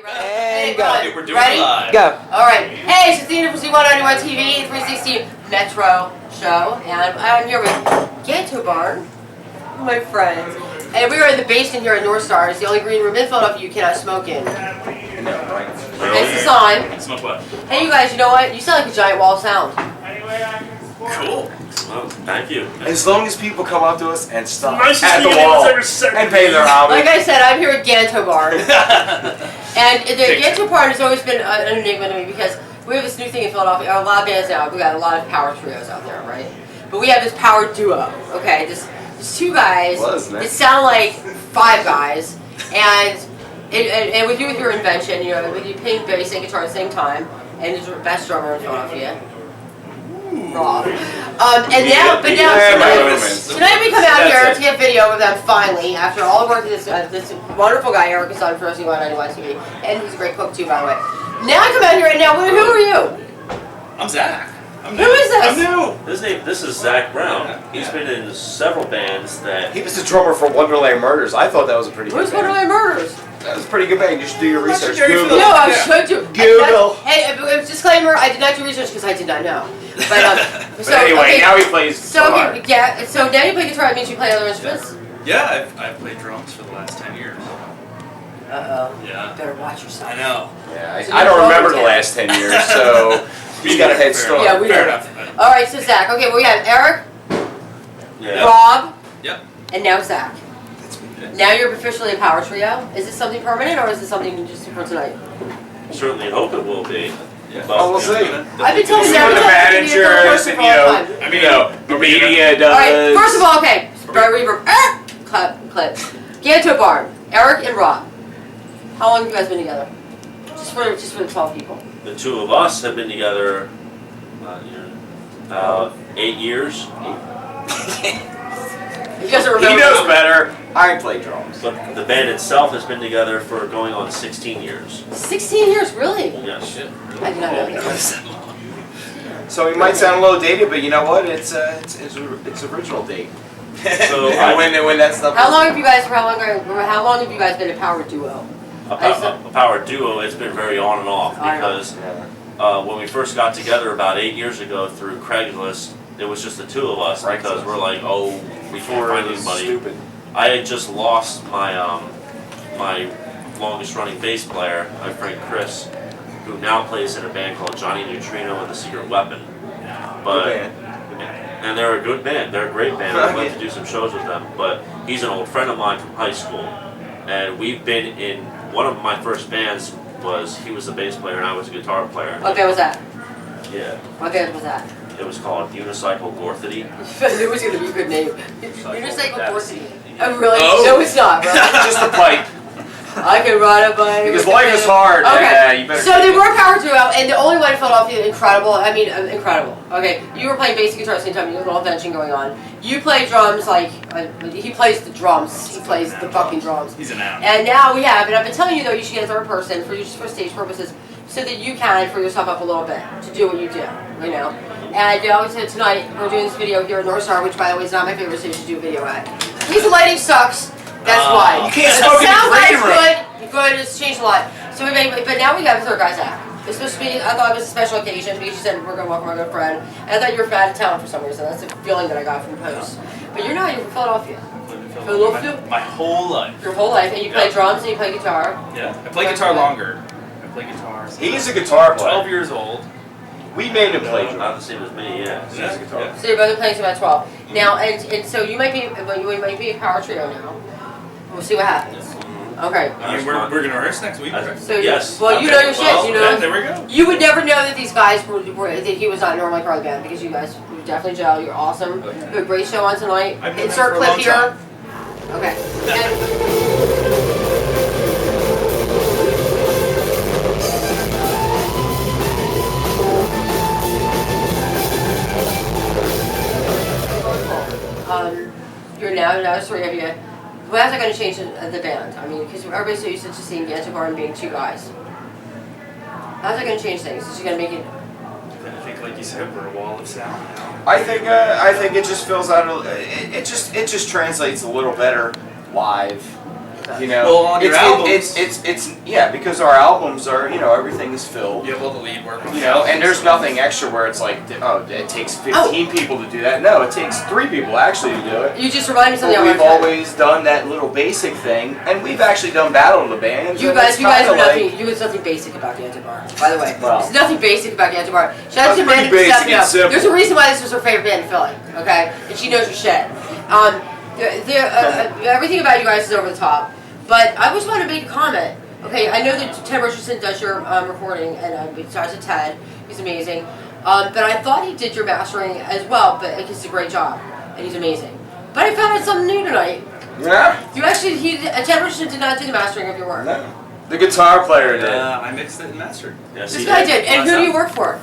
And go. We're doing it live. Go. Alright. Hey, it's Christina from Z191TV, 360 Metro show, and I'm here with Ganto Barn, my friends. And we are in the basement here at North Star. It's the only green room in Philadelphia you cannot smoke in. No, right. This is on. Smoke what? Hey, you guys, you know what? You sound like a giant wall of sound. Cool. Well, thank you. As long as people come up to us and stop Nicest at the thing wall anyone's ever said. and pay their homage. Like I said, I'm here at Ganto Barn. And the Ganto Barn has always been an enigma to me because we have this new thing in Philadelphia. A lot of bands now. We've got a lot of power trios out there, right? But we have this power duo, okay? There's two guys that sound like five guys. And with you, with your invention, you know, with you playing bass and guitar at the same time, and he's the best drummer in Philadelphia. Rob. Tonight we come out here to get video of them finally, after all the work that this wonderful guy Eric has done for us, Z191TV, and he's a great cook too, by the way. Now I come out here and now, who are you? I'm Zach. Who is this? I'm new. This is Zach Brown. He's been in several bands that... He was the drummer for Wonderland Murders. I thought that was a pretty good Who's band. Wonderland Murders? That was a pretty good band. You should do your research. No, I should do. Google. Hey, disclaimer, I did not do research because I did not know. But anyway, now he plays guitar. So now you play guitar, that means you play other instruments? Yeah, I've played drums for the last 10 years. Uh-oh. Yeah. You better watch yourself. I know. Yeah, I don't remember the last 10 years, so he's got a head start. Yeah, we Fair know. enough. Alright, so Zach. Okay, well, we have Eric, Yeah. Rob, Yep. and now Zach. Now you're officially a power trio. Is this something permanent or is this something just for tonight? Certainly hope it will be. Yeah. But, Oh, we'll see. I've been telling See you what the everything. managers and, the media does. Alright, first of all, okay. Start reverb. Clip. Ganto Barn, Eric and Rob. How long have you guys been together? Just for the 12 people. the two of us have been together 8 years. You guys are He knows better. I play drums. But the band itself has been together for going on 16 years. 16 years, really? Yes. I did not know that. So he might sound a little dated, but you know what? It's original date. So And when that stuff. How long have you guys been a power duo? a power duo, it's been very on and off I know. because when we first got together about 8 years ago through Craigslist, it was just the two of us because we're like, oh, we can't find anybody. Stupid. I had just lost my my longest running bass player, my friend Chris, who now plays in a band called Johnny Neutrino and the Secret Weapon. But and they're a good band. They're a great band. I'd love to do some shows with them. But he's an old friend of mine from high school, and we've been in one of my first bands. He was the bass player and I was a guitar player. What band was that? Yeah. What band was that? It was called Unicycle Gorthity. It was going to be a good name. Unicycle Gorthity. Yeah. Oh, really? No, it's not, bro. Just a pipe. I can ride a bike. Because life is hard. Okay. Yeah, you better. So they were a power duo, and the only one in Philadelphia, incredible. I mean, incredible. Okay, you were playing bass and guitar at the same time. You had a little invention going on. You play drums like he plays the drums. He plays the fucking drums. He's an out. And now we have, and I've been telling you though, you should get a third person for stage purposes, so that you can free yourself up a little bit to do what you do. You know. And you know, so tonight we're doing this video here at North Star, which by the way is not my favorite stage to do a video at. Because the lighting sucks. That's why. You can't smoke in the green room. Good, it's changed a lot. So we made, but now we got a third guy's act. It's supposed to be, I thought it was a special occasion because you said we're going to welcome our good friend. And I thought you were from out of town for some reason. That's the feeling that I got from the post. But you're not, you're from Philadelphia. Philadelphia? My whole life. Your whole life. And you play drums and you play guitar. Yeah. I play guitar longer. I play guitar. He's a guitar player. 12 years old. We made him play Not drums. the same as me, yeah. He's a guitar. So you're both playing since about 12. Now, and so you might be a power trio now. We'll see what happens. Okay. I mean, we're gonna rehearse next week. Right? So Yes. well, you know your shit. Well, You yeah, know. there we go. You would never know that these guys were that he was not normally part of the band because you guys were definitely gel. You're awesome. Oh, yeah. You have a great show on tonight. I've known Insert him for a clip long here. time. Okay. You're now three of you. Well, how's that going to change the band? I mean, because everybody's so used to just seeing Ganto and being two guys. How's that going to change things? Is it going to make it? I think, like you said, we're a wall of sound now. I think it just fills out. It just translates a little better live. You know, Well, on your albums- it's yeah, because our albums are, you know, everything is filled. You have all the lead work. You know, and there's nothing extra where it's like, oh, it takes 15 people to do that. No, it takes 3 people actually to do it. You just remind me of something But I we've want to always done that little basic thing, and we've actually done Battle of the Bands. You and guys it's are kinda nothing. There's nothing basic about Ganto Bar, by the way. Well. There's nothing basic about Ganto Bar. Shout out That's to Amanda pretty for basic stepping and up. simple. There's a reason why this was her favorite band in Philly, okay? And she knows her shit. Everything about you guys is over the top. But I just want to make a comment. Okay, I know that Ted Richardson does your recording, and besides to Ted, he's amazing. But I thought he did your mastering as well, but he's a great job, and he's amazing. But I found out something new tonight. Yeah. You actually, Ted Richardson did not do the mastering of your work. No. The guitar player did. I mixed it and mastered. Yes, This he guy did. did. And who do you work for?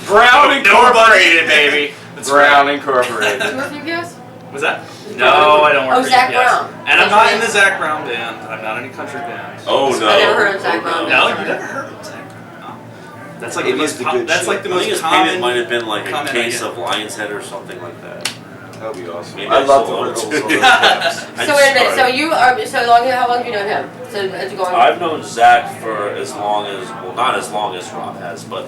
Brown Nobody. Incorporated, baby. That's Brown right. Incorporated. Do you work for UPS? Was that? No, I don't work Oh, for Zach UPS. Brown. And I'm not in the Zach Brown band. I'm not in any country band. Oh no. I never heard of Zach Oh, Brown. No, you never heard of Zach Brown. No. That's like It the most. is the good That's shit. like the I think most his payment common. might have been like a comment case I get. of Lion's Head or something like that. That would be awesome. Maybe I love the saw it. riddles on those caps. I So just wait a minute. So started. you are. So long. How long have you known him? So as you going? I've known Zach for as long as, well, not as long as Rob has, but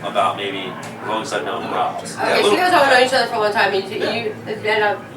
about maybe as long as I've known Rob. Okay, so you guys all know each other for a long time.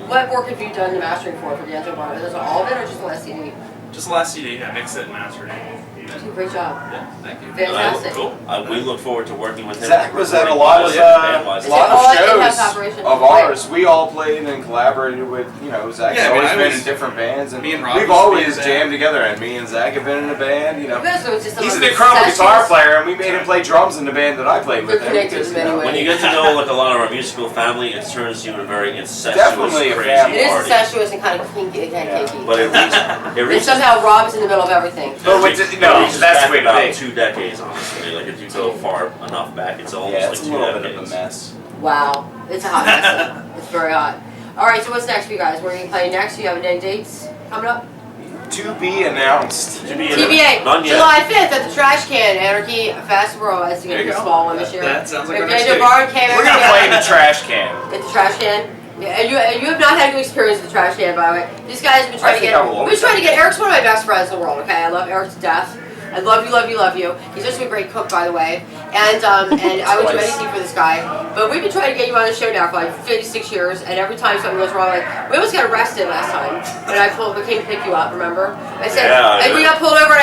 What work have you done the mastering for Ganto Bar? Is it all of it or just the last CD? Just the last CD, I mixed it and mastered it. You did a great job. Yeah, thank you. Fantastic. Cool. We look forward to working with him. Zach was at a Recording lot of band-wise. Is it all in-house shows operation? of ours. We all played and collaborated with, you know, Zach's Yeah, I mean, always I been was- in different bands, and me and Rob we've used to be always in a band. jammed together. And me and Zach have been in a band. You know, You guys know it's just he's some an of the incredible guitar sessions. player, and we made him play drums in the band that I played with They're him. connected because, in many you know, ways. When you get to know like a lot of our musical family, it turns you into a very incestuous, Definitely a crazy family. It is party. incestuous and kind of kinky. But it reaches, it And reaches, somehow Rob is in the middle of everything. But with it the- no, reaches that's back the way to about be. 2 decades, honestly. Like if you go far enough back, it's almost Yeah, like it's a 2 little decades. bit of a mess. Wow, it's a hot mess. It's very hot. All right, so what's next for you guys? Where are you playing next? You have any dates coming up? To be announced. TBA, None yet. July 5th at the Trash Can, Anarchy Festival. It's going There to be you a go. small one this year. That sounds like our If next Ganto date. Bar came We're gonna play in the trash can. At the Trash Can. Yeah, you have not had a good experience with the Trash Can, by the way. These guys have been trying to think get. I will We've been trying to get. Eric's one of my best friends in the world. Okay, I love Eric to death. I love you, love you, love you. He's just a great cook, by the way. And I would do Twice. anything for this guy. But we've been trying to get you on the show now for like 56 years, and every time something goes wrong, like we almost got arrested last time, and we came to pick you up. Remember? I said, Yeah, and we yeah. got pulled over, and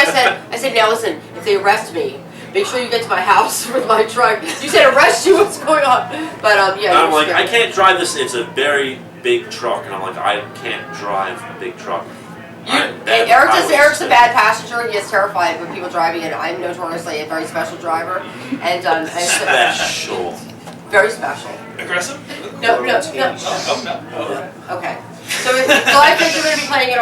I said, now listen, if they arrest me, make sure you get to my house with my truck. You said arrest you? What's going on? But yeah. And I'm you're like, scared. I can't drive this. It's a very big truck, and I'm like, I can't drive a big truck. And Eric's a bad passenger. He is terrified when people driving, and I'm notoriously a very special driver, and Special. very special. Aggressive? No. Oh, no. Okay. So July 5th, you're going to be playing at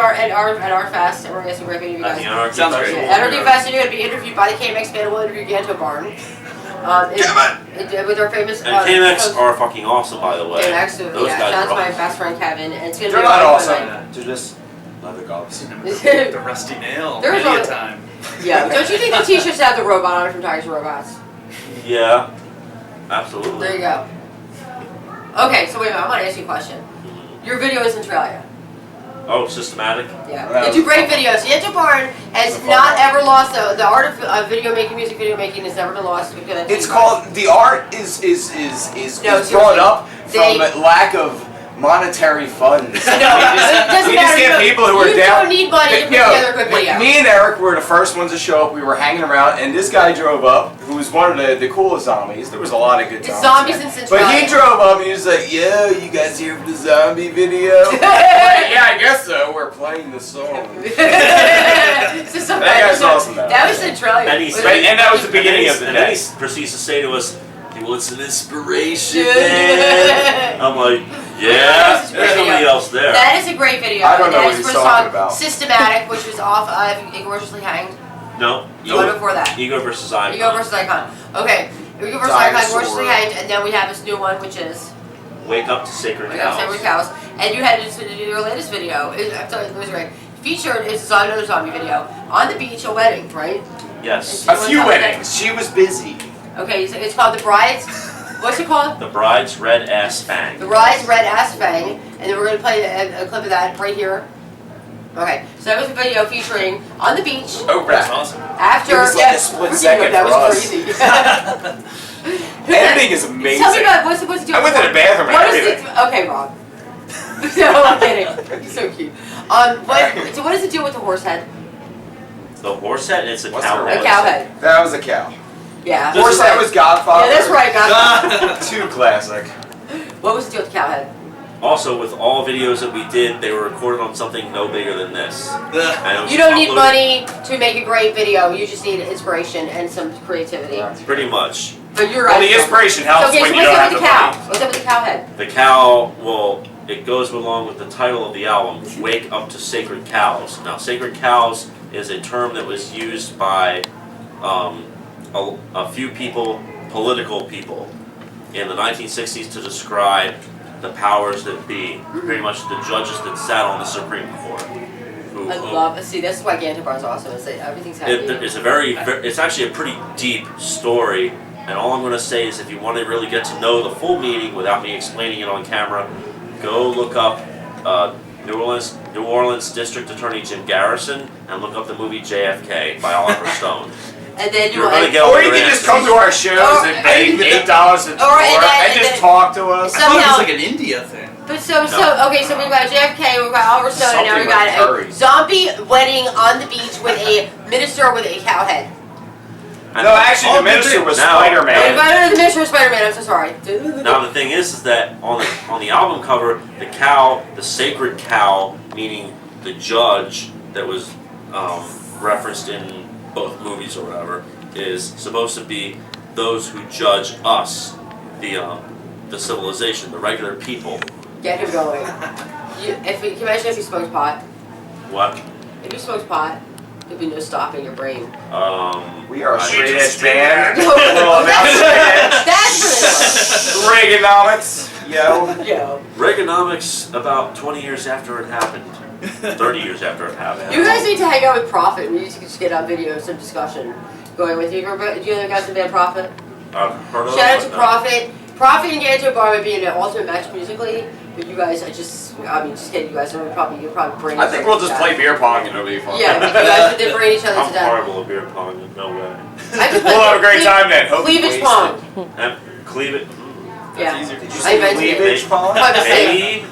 our fest, and we're going to see great video you At the guys. Anarchy Sounds great. Festival. At our fest, and you're going to be interviewed by the KMX band. We'll interview Ganto Barn. With our famous. And KMX are fucking awesome, by the way. KMX, Those yeah. guys Shout out to are my awesome. best friend Kevin, and it's going to They're be a not lot of awesome. fun. They're just leather gloves. The rusty nail. There's Many a- a time. Yeah. Don't you think the T-shirts have the robot on it from Tigers and Robots? Yeah, absolutely. There you go. Okay, so wait a minute. I want to ask you a question. Your video is Centralia. Oh, systematic? Yeah. That They was do great fun. videos. Ganto Barn has Fun. not ever lost the art of video making, music video making has never been lost because I think It's called the art is No, brought up they- from lack of monetary funds. No, it doesn't We just matter. get people who are You down. don't need money to put Yo, together a good video. Me and Eric were the first ones to show up. We were hanging around, and this guy drove up, who was one of the coolest zombies. There was a lot of good It's zombies. zombies in But Centralia. he drove up and he was like, "Yo, you guys here for the zombie video?" I'm like, yeah, I guess so. We're playing the song. That guy's awesome, though. That was Centralia. And he Was said- it- and that was the beginning of the And then day. he proceeds to say to us, "Well, it's an inspiration, man." I'm like, yeah, This is a great there's somebody video. else there. That is a great video. I don't and know that what is he's for the talking song about. Systematic, which was off of Ingloriously Hanged. No, The one before that. Ego versus Icon. Ego versus Icon. Okay. Ego versus Icon, Dinosaur. Ingloriously Hanged, and then we have this new one, which is Wake Up to Sacred We Got Cows. Sacred Cows. And you had to do your latest video. I'm telling you, it was great. Featured is another zombie video on the beach, a wedding, right? Yes. A few weddings. She was busy. Okay, so it's called The Bride's. What's it called? The Bride's Red Ass Fang. The Bride's Red Ass Fang, and then we're gonna play a clip of that right here. Okay, so that was a video featuring on the beach Oh, That's right. awesome. after. It was like a split second that for was us. crazy. Editing is amazing. Tell me about what's the deal. I went with to the bathroom and What is everything. the okay, Rob? No, I'm kidding. He's so cute. So what is the deal with the horse head? The horse head, it's a What's cow the A head. cow head. That was a cow. Yeah. This Horse is that was Godfather. Yeah, that's right, guys. Too classic. What was the deal with the cow head? Also, with all videos that we did, they were recorded on something no bigger than this. And it was You don't need uploaded- money to make a great video. You just need inspiration and some creativity. Pretty much. But you're Well, right. the inspiration helps Okay, when so you what's don't up have with the the cow? money. What's up with the cow head? The cow, well, it goes along with the title of the album, Wake Up to Sacred Cows. Now, sacred cows is a term that was used by a few people, political people, in the 1960s to describe the powers that be, pretty much the judges that sat on the Supreme Court. I love. See, this is why Ganto Bar's awesome. Is that everything's happening. It's actually a pretty deep story, and all I'm going to say is if you want to really get to know the full meaning without me explaining it on camera, go look up New Orleans District Attorney Jim Garrison and look up the movie JFK by Oliver Stone. And then You're gonna get all Or you your can just answers. come to our shows and pay $8 a tour and just talk to us. I thought it was Somehow- like an India thing. But so okay, so we've got JFK, we've got Oliver Stone, and now we've got Something like a curry. zombie wedding on the beach with a minister with a cow head. And No, actually, the minister was now- Oh, Spider-Man. the minister of Spider-Man. I'm so sorry. Now the thing is that on the album cover, the cow, the sacred cow, meaning the judge that was referenced in both movies or whatever, is supposed to be those who judge us, the civilization, the regular people. Get him going. Can you imagine if he smokes pot? What? If he smokes pot, there'd be no stopping your brain. We are a I straight just edge band. No, Well, that's really Reaganomics, yo. fun. Yo. Reaganomics about 20 years after it happened. 30 years after it happened. You guys need to hang out with Prophet. We need to just get on video some discussion going with you. Do you know guys in band Prophet? I've heard of Shout out it, to but no. Prophet. Prophet and Ganto Bar would be an ultimate match musically, but you guys, just kidding. You guys are you'll probably bring. I think we'll just play beer pong and it'll be fun. Yeah, you guys would bring each other I'm to death. horrible at beer pong, no way. I could play We'll have a great time then. Hope you Cleavage wasted. pong. And cleave it. Yeah. Did you I say invented it. cleavage pong? I'm just saying.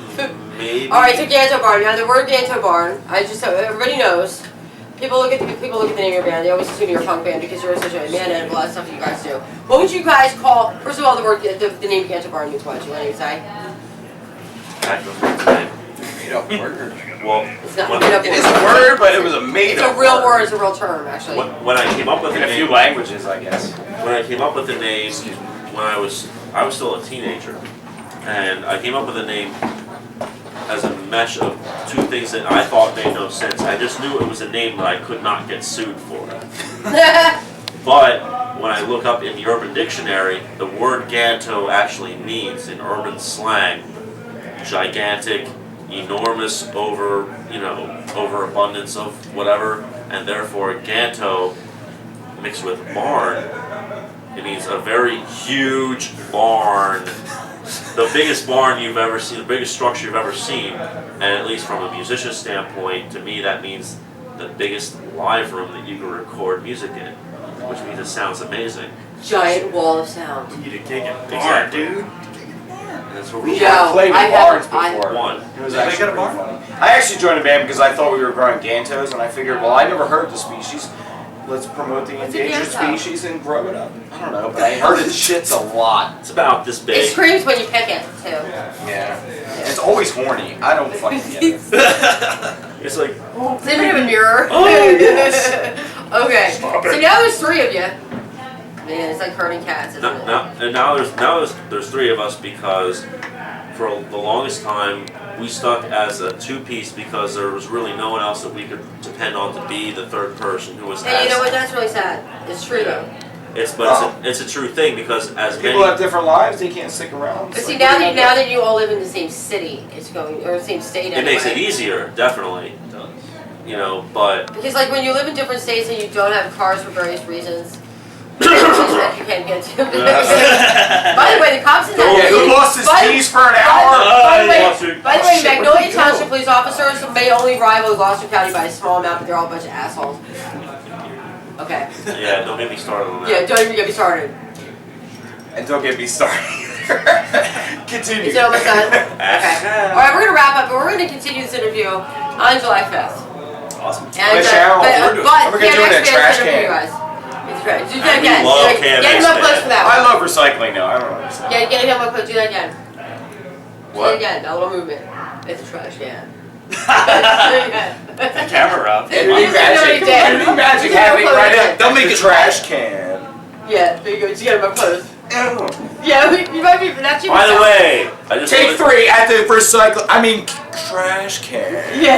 Maybe. All right, so Ganto Barn. Now the word Ganto Barn, everybody knows. People look at the name of your band. They always assume you're a punk band because you're such a man and a lot of stuff that you guys do. What would you guys call? First of all, the name Ganto Barn means what? You want to say? Made up word. Well, It's not when, made up It is a word, but it was a made It's up a real word. It's a real term, actually. when I came up with the In a few name, languages, I guess. when I came up with the name, when I was still a teenager, and I came up with a name as a mesh of two things that I thought made no sense. I just knew it was a name that I could not get sued for. But when I look up in the Urban Dictionary, the word Ganto actually means, in urban slang, gigantic, enormous, overabundance of whatever, and therefore Ganto mixed with barn, it means a very huge barn. The biggest barn you've ever seen, the biggest structure you've ever seen, and at least from a musician standpoint, to me that means the biggest live room that you can record music in, which means it sounds amazing. Giant wall of sound. You need a gig in Exactly. dude. And that's where We we have played I in haven't- bars I- before. One. It was Did they actually get a pretty bar? funny. I actually joined a band because I thought we were growing Gantos, and I figured, well, I never heard the species. Let's promote the What's a endangered Ganto? species and grow it up. I don't know, but I heard it shits a lot. It's about this It big. screams when you pick it too. Yeah. It's always horny. I don't fucking get it. It's like, It's a bit of a mirror. Oh, yes. Okay. Stop So it. now there's three of you. Man, it's like herding cats, isn't it? now there's three of us because for the longest time we stuck as a two-piece because there was really no one else that we could depend on to be the third person who was. Hey, you know what? That's really sad. It's true though. It's a true thing because as People many have different lives. They can't stick around. But It's see, like, now what do that you all live in the same city, it's going or the same state. it makes it anyway. easier, definitely. You know, but Because like when you live in different states and you don't have cars for various reasons, that you can't get to. By the way, the cops in that Yeah, who city- lost his by- keys for an By hour? the way, shit, what Magnolia did you Township do? police officers may only rival Gloucester County by a small amount, but they're all a bunch of assholes. Okay. yeah, don't get me started on that. Yeah, don't even get me started. And don't get me started. Continue. Is it almost done? Okay. All right, we're gonna wrap up, but we're gonna continue this interview on July 5th. Awesome. And, Which channel? but We're gonna do it in a trash for you can. guys. It's great. Do I that again. love Get him KMX up close for that I one. love recycling now. I don't understand. Get him up close. Do that again. Do What? that again. That little movement. It's a trash can. Do it again. The camera up. It'd be You said no, magic. you did. It'd be magic You said having no, right you up. did. They'll make the it trash can. Yeah, there you go. Just get him up close. Ew. Yeah, you might be. That's your. By the way, I just Take wanted- 3 at the trash can. Yeah.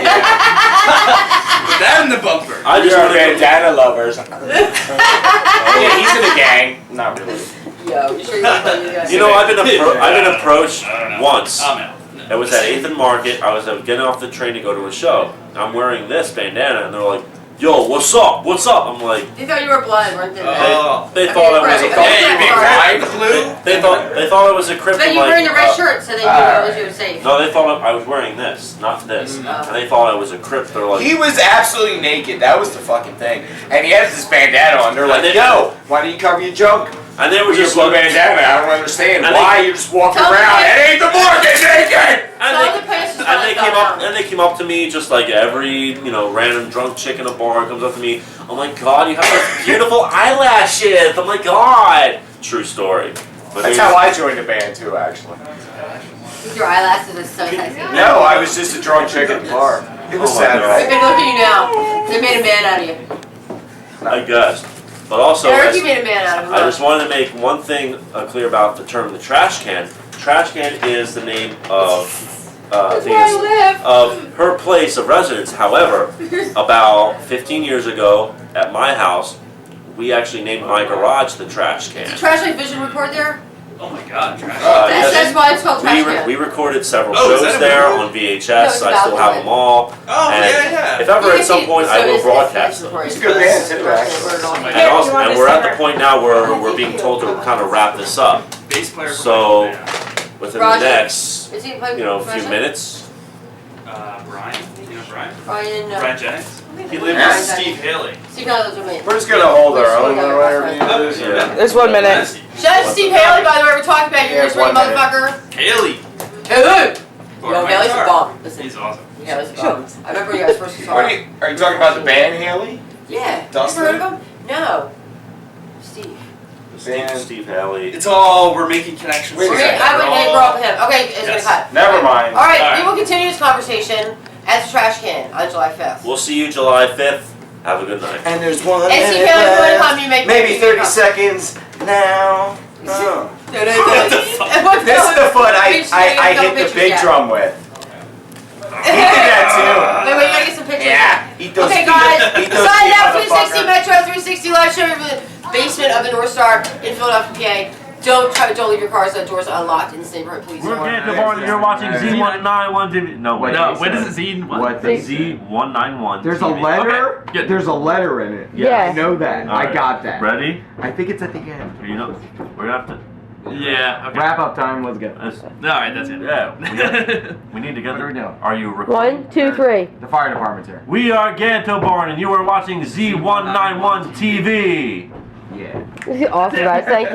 Put that in the bumper. I just You're wanted to- bandana lovers. Yeah, he's in a gang. Not really. Yo, you sure you want to play this? You know, I've been approached I don't know. once. I'm out. It was at 8th and Market. I was getting off the train to go to a show. I'm wearing this bandana, and they're like, "Yo, what's up? What's up?" I'm like, They thought you were blind, weren't they? Oh. they Okay, thought I was right. a Okay, Hey, you being sorry. blind, Blue? they thought I was a cripple. But you were wearing the red shirt, so they knew that you were safe. No, they thought I was wearing this, not this, and they thought I was a crip. They're like, He was absolutely naked. That was the fucking thing. And he had this bandana on. They're like, yo, why do you cover your junk? and they were With your just blue like, bandana. I don't understand And why they- you're just walking Tell around. me- It ain't the market naked! and Tell the pants to they stop came up now. and they came up to me just like every random drunk chick in a bar comes up to me. Oh my god, you have those beautiful eyelashes. Oh my god. True story. But That's how I joined the band too, actually. Your eyelashes are so sexy. No, I was just a drunk chick at the bar. It was Oh my sad. God. They've been looking at you now. They made a man out of you. I guess. But also, Eric, as- you made a man out of him. I just wanted to make one thing clear about the term the trash can. Trash can is the name of That's where I live. of her place of residence. However, about 15 years ago at my house, we actually named my garage the trash can. Trash like vision report there? Oh my god, trash. Yes. That's why it's called trash can. We recorded several Oh, is shows that a there movie? on VHS. No, it's I still about have the them all. Oh, And yeah. If ever at some point I will broadcast them. them. It's a good band too, actually. And, also, and we're at the point now where we're being told to kind of wrap this up. Bass player. from So, my band. within Roger. the next, Is he playing few Russian? minutes. Brian. You know Brian? Brian, Brian Jennings. He Brian lived Yeah. with Steve Haley. Steve Haley lives with me. We're just gonna hold our own or whatever you do. Yeah. There's 1 minute. Shout out to Steve Haley, by the way, we're talking about you. Yeah, Here's right, 1 minute. motherfucker. Haley. Haley! Or Yo, my Haley's a guitar. bomb. Listen, He's awesome. Haley's a bomb. I remember you guys first saw What him. are you talking about the band, Haley? Yeah. Dustin? You ever heard of him? No. Steve. Steve Haley. It's all, we're making connections. Wait a Okay, second. I would name drop him. Okay, it's Yes. gonna cut. Never mind. Alright, Alright. we will continue this conversation at the trash can on July 5th. We'll see you July 5th. Have a good night. And there's one And Steve Haley, if you want to come, you make maybe 30 seconds now. Oh. What the fuck? This is the foot I hit the big drum with. He did that Wait, you gotta get some too. pictures. Yeah. He does. Okay, guys, He does. sign you up 360 motherfucker. Metro 360 live show in the basement of the North Star in Philadelphia, PA. Don't leave your cars doors unlocked in this neighborhood, please. We're Ganto Bar and you're watching Z191TV. No, wait. No, what is it, Zine? What? The Z191. There's a letter. Okay, good. There's a letter in it. Yeah. I know that. I Alright. got that. Ready? I think it's at the end. You know, we're gonna have to. Yeah, okay. Wrap up time. Let's go. Alright, that's it. Yeah, we need to get. What are we doing? Are you recording? 1, 2, 3. The fire department's here. We are Ganto Barn and you are watching Z191TV. Yeah. This is awesome, guys. Thank you.